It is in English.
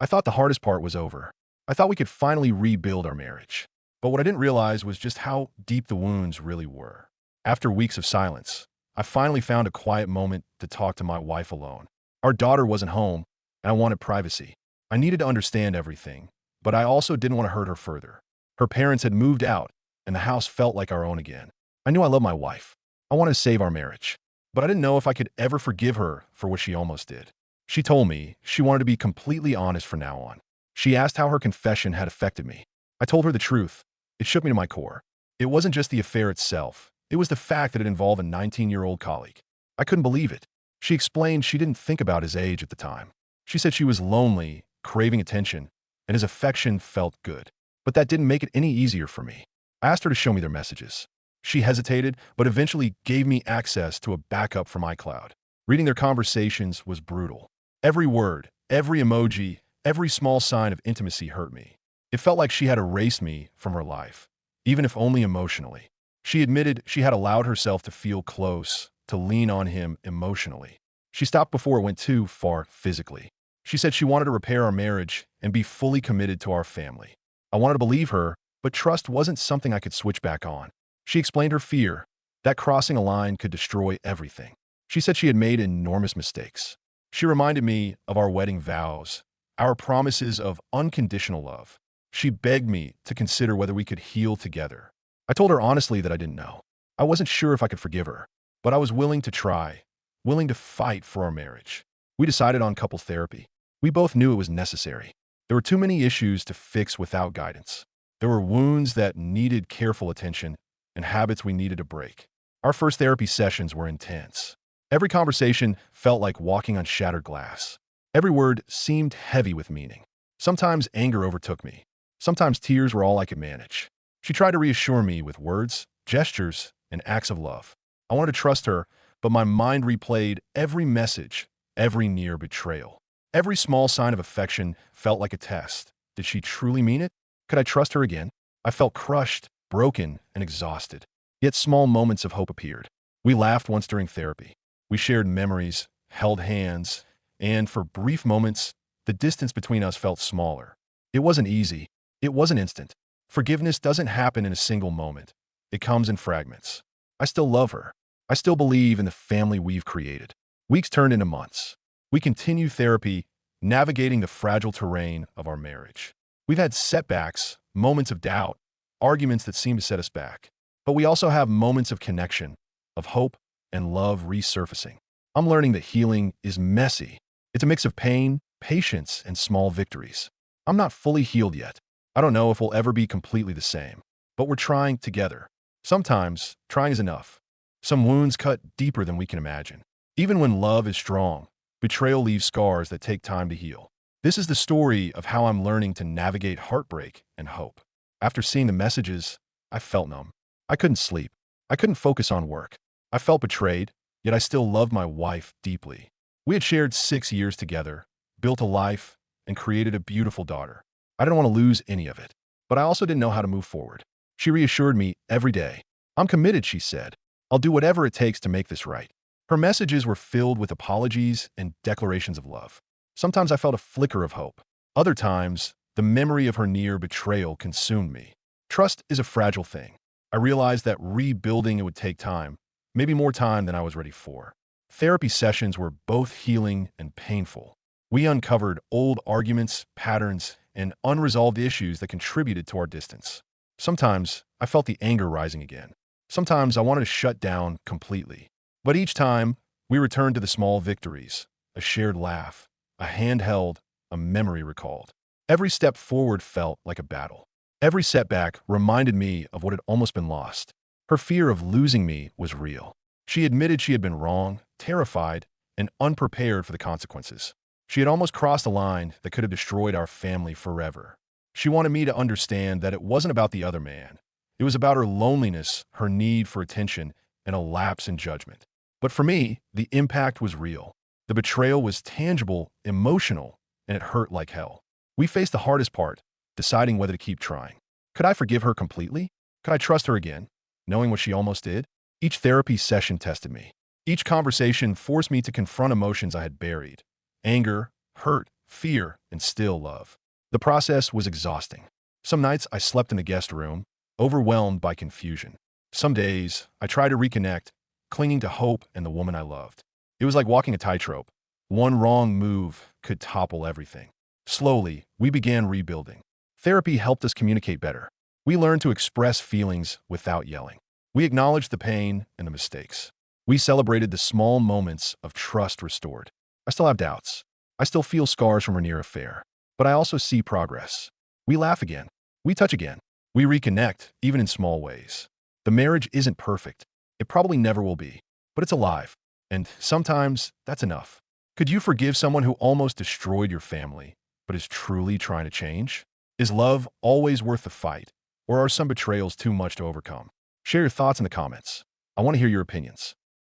I thought the hardest part was over. I thought we could finally rebuild our marriage. But what I didn't realize was just how deep the wounds really were. After weeks of silence, I finally found a quiet moment to talk to my wife alone. Our daughter wasn't home, and I wanted privacy. I needed to understand everything, but I also didn't want to hurt her further. Her parents had moved out, and the house felt like our own again. I knew I loved my wife. I wanted to save our marriage, but I didn't know if I could ever forgive her for what she almost did. She told me she wanted to be completely honest from now on. She asked how her confession had affected me. I told her the truth. It shook me to my core. It wasn't just the affair itself. It was the fact that it involved a 19-year-old colleague. I couldn't believe it. She explained she didn't think about his age at the time. She said she was lonely, craving attention, and his affection felt good. But that didn't make it any easier for me. I asked her to show me their messages. She hesitated, but eventually gave me access to a backup from iCloud. Reading their conversations was brutal. Every word, every emoji, every small sign of intimacy hurt me. It felt like she had erased me from her life, even if only emotionally. She admitted she had allowed herself to feel close, to lean on him emotionally. She stopped before it went too far physically. She said she wanted to repair our marriage and be fully committed to our family. I wanted to believe her, but trust wasn't something I could switch back on. She explained her fear that crossing a line could destroy everything. She said she had made enormous mistakes. She reminded me of our wedding vows, our promises of unconditional love. She begged me to consider whether we could heal together. I told her honestly that I didn't know. I wasn't sure if I could forgive her, but I was willing to try, willing to fight for our marriage. We decided on couple therapy. We both knew it was necessary. There were too many issues to fix without guidance. There were wounds that needed careful attention and habits we needed to break. Our first therapy sessions were intense. Every conversation felt like walking on shattered glass. Every word seemed heavy with meaning. Sometimes anger overtook me. Sometimes tears were all I could manage. She tried to reassure me with words, gestures, and acts of love. I wanted to trust her, but my mind replayed every message, every near betrayal. Every small sign of affection felt like a test. Did she truly mean it? Could I trust her again? I felt crushed, broken, and exhausted. Yet small moments of hope appeared. We laughed once during therapy. We shared memories, held hands, and for brief moments, the distance between us felt smaller. It wasn't easy. It wasn't instant. Forgiveness doesn't happen in a single moment. It comes in fragments. I still love her. I still believe in the family we've created. Weeks turned into months. We continue therapy, navigating the fragile terrain of our marriage. We've had setbacks, moments of doubt, arguments that seem to set us back. But we also have moments of connection, of hope, and love resurfacing. I'm learning that healing is messy. It's a mix of pain, patience, and small victories. I'm not fully healed yet. I don't know if we'll ever be completely the same, but we're trying together. Sometimes, trying is enough. Some wounds cut deeper than we can imagine. Even when love is strong, betrayal leaves scars that take time to heal. This is the story of how I'm learning to navigate heartbreak and hope. After seeing the messages, I felt numb. I couldn't sleep. I couldn't focus on work. I felt betrayed, yet I still loved my wife deeply. We had shared 6 years together, built a life, and created a beautiful daughter. I didn't want to lose any of it, but I also didn't know how to move forward. She reassured me every day. I'm committed, she said. I'll do whatever it takes to make this right. Her messages were filled with apologies and declarations of love. Sometimes I felt a flicker of hope. Other times, the memory of her near betrayal consumed me. Trust is a fragile thing. I realized that rebuilding it would take time, maybe more time than I was ready for. Therapy sessions were both healing and painful. We uncovered old arguments, patterns, and unresolved issues that contributed to our distance. Sometimes I felt the anger rising again. Sometimes I wanted to shut down completely. But each time, we returned to the small victories, a shared laugh, a hand held, a memory recalled. Every step forward felt like a battle. Every setback reminded me of what had almost been lost. Her fear of losing me was real. She admitted she had been wrong, terrified, and unprepared for the consequences. She had almost crossed a line that could have destroyed our family forever. She wanted me to understand that it wasn't about the other man. It was about her loneliness, her need for attention, and a lapse in judgment. But for me, the impact was real. The betrayal was tangible, emotional, and it hurt like hell. We faced the hardest part, deciding whether to keep trying. Could I forgive her completely? Could I trust her again, knowing what she almost did? Each therapy session tested me. Each conversation forced me to confront emotions I had buried. Anger, hurt, fear, and still love. The process was exhausting. Some nights I slept in the guest room, overwhelmed by confusion. Some days I tried to reconnect, clinging to hope and the woman I loved. It was like walking a tightrope. One wrong move could topple everything. Slowly, we began rebuilding. Therapy helped us communicate better. We learned to express feelings without yelling. We acknowledged the pain and the mistakes. We celebrated the small moments of trust restored. I still have doubts. I still feel scars from our near affair. But I also see progress. We laugh again. We touch again. We reconnect, even in small ways. The marriage isn't perfect. It probably never will be. But it's alive. And sometimes that's enough. Could you forgive someone who almost destroyed your family, but is truly trying to change? Is love always worth the fight? Or are some betrayals too much to overcome? Share your thoughts in the comments. I want to hear your opinions.